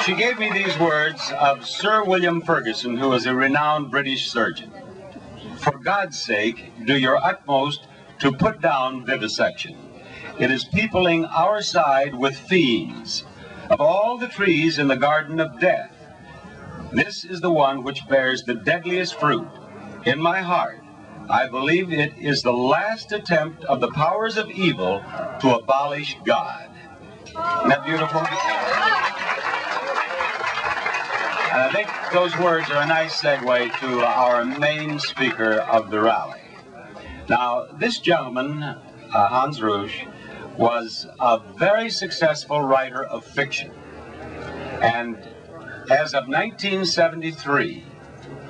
She gave me these words of Sir William Ferguson, who is a renowned British surgeon. For God's sake, do your utmost to put down vivisection. It is peopling our side with fiends. Of all the trees in the garden of death, this is the one which bears the deadliest fruit. In my heart, I believe it is the last attempt of the powers of evil to abolish God. Isn't that beautiful? And I think those words are a nice segue to our main speaker of the rally. Now, this gentleman, Hans Ruesch, was a very successful writer of fiction. And as of 1973,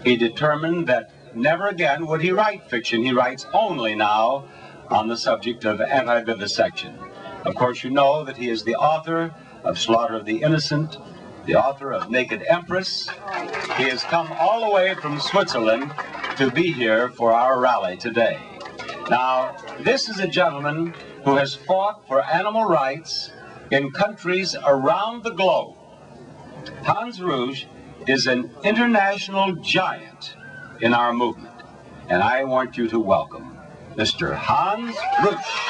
he determined that never again would he write fiction. He writes only now on the subject of anti-vivisection. Of course, you know that he is the author of Slaughter of the Innocent, the author of Naked Empress. He has come all the way from Switzerland to be here for our rally today. Now, this is a gentleman who has fought for animal rights in countries around the globe. Hans Ruesch is an international giant in our movement, and I want you to welcome Mr. Hans Ruesch.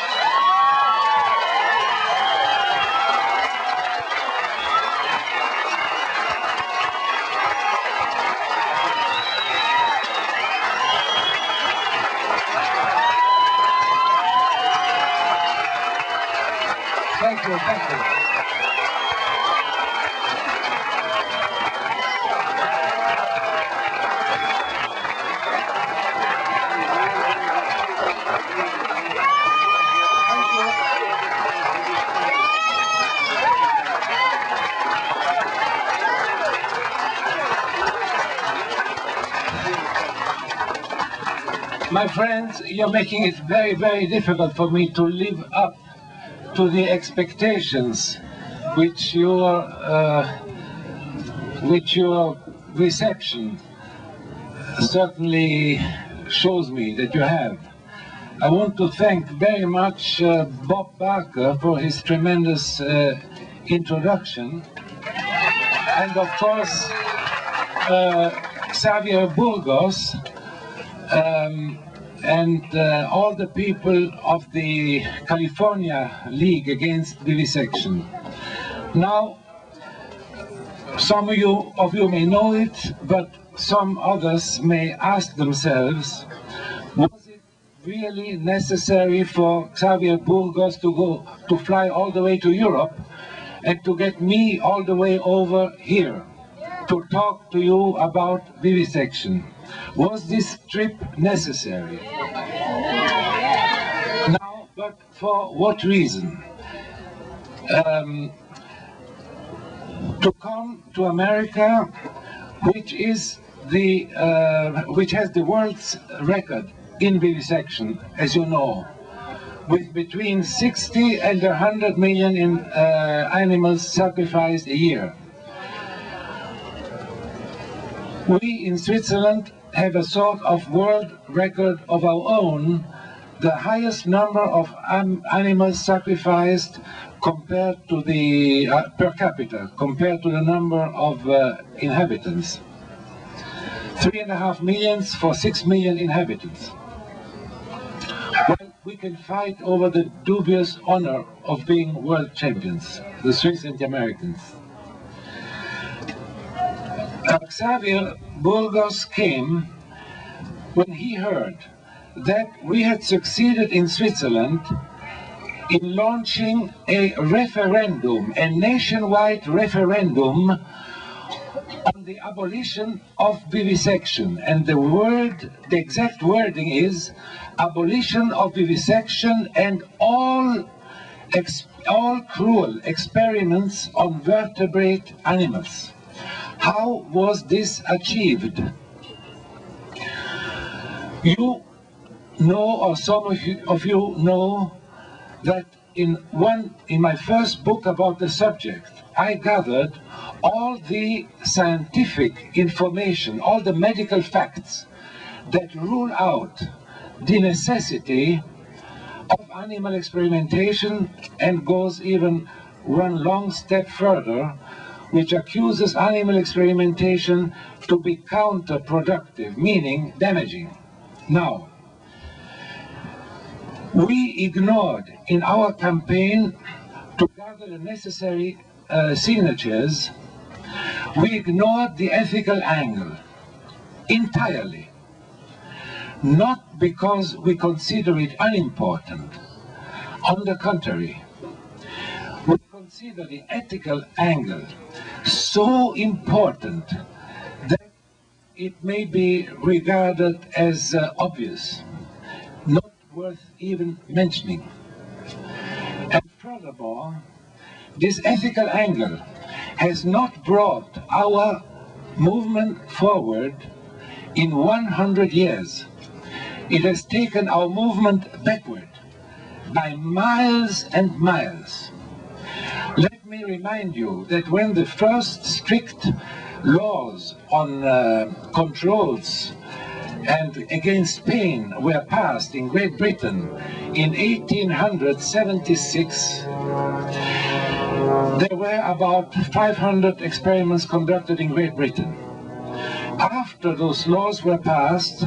Thank you, thank you. My friends, you're making it very, very difficult for me to live up to the expectations which your reception certainly shows me that you have. I want to thank very much Bob Barker for his tremendous introduction, and of course Xavier Burgos, and all the people of the California League Against Vivisection. Now, some of you may know it, but some others may ask themselves, was it really necessary for Xavier Burgos to fly all the way to Europe and to get me all the way over here to talk to you about vivisection? Was this trip necessary? Now, but for what reason? To come to America, which has the world's record in vivisection, as you know, with between 60 and 100 million animals sacrificed a year. We in Switzerland have a sort of world record of our own, the highest number of animals sacrificed compared to the per capita, compared to the number of inhabitants. 3.5 million for 6 million inhabitants. Well, we can fight over the dubious honor of being world champions, the Swiss and the Americans. Xavier Burgos came when he heard that we had succeeded in Switzerland in launching a referendum, a nationwide referendum on the abolition of vivisection. And the exact wording is abolition of vivisection and all cruel experiments on vertebrate animals. How was this achieved? You know, or some of you know, that in my first book about the subject, I gathered all the scientific information, all the medical facts that rule out the necessity of animal experimentation, and goes even one long step further, which accuses animal experimentation to be counterproductive, meaning damaging. Now, we ignored in our campaign to gather the necessary signatures, we ignored the ethical angle entirely. Not because we consider it unimportant. On the contrary, we consider the ethical angle so important that it may be regarded as obvious, not worth even mentioning. And furthermore, this ethical angle has not brought our movement forward in 100 years. It has taken our movement backward by miles and miles. Let me remind you that when the first strict laws on controls and against pain were passed in Great Britain in 1876, there were about 500 experiments conducted in Great Britain. After those laws were passed,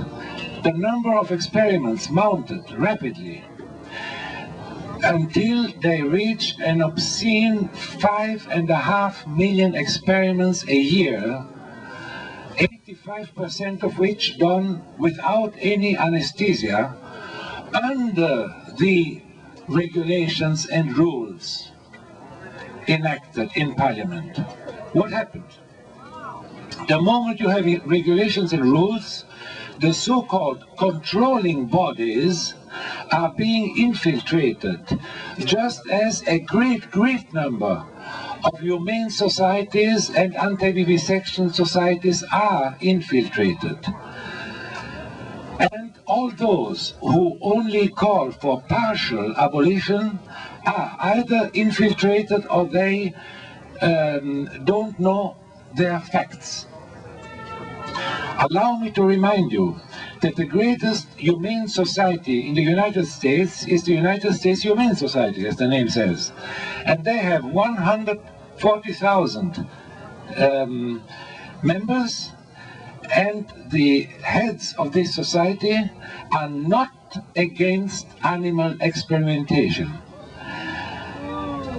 the number of experiments mounted rapidly until they reached an obscene 5.5 million experiments a year, 85% of which done without any anesthesia, under the regulations and rules enacted in Parliament. What happened? The moment you have regulations and rules, the so-called controlling bodies are being infiltrated, just as a great number of humane societies and anti-vivisection societies are infiltrated. And all those who only call for partial abolition are either infiltrated or they don't know their facts. Allow me to remind you that the greatest humane society in the United States is the United States Humane Society, as the name says. And they have 140,000 members, and the heads of this society are not against animal experimentation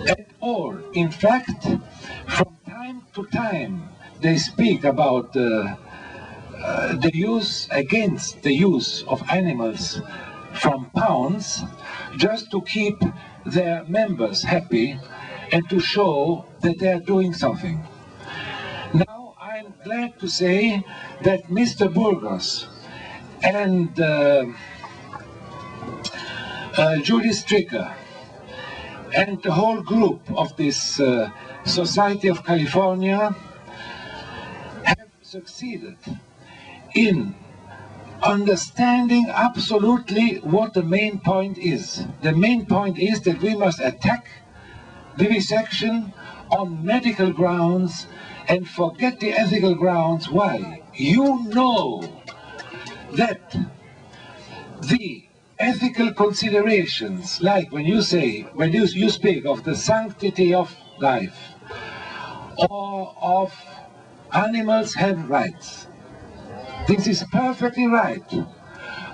at all. In fact, from time to time, they speak about the use of animals from pounds, just to keep their members happy and to show that they are doing something. Now, I'm glad to say that Mr. Burgos and Judy Stricker and the whole group of this Society of California have succeeded in understanding absolutely what the main point is. The main point is that we must attack vivisection on medical grounds and forget the ethical grounds. Why? You know that the ethical considerations, like when you speak of the sanctity of life or of animals have rights, this is perfectly right,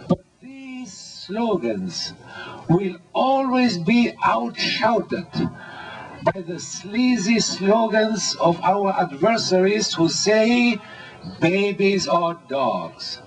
but these slogans will always be outshouted by the sleazy slogans of our adversaries who say babies or dogs.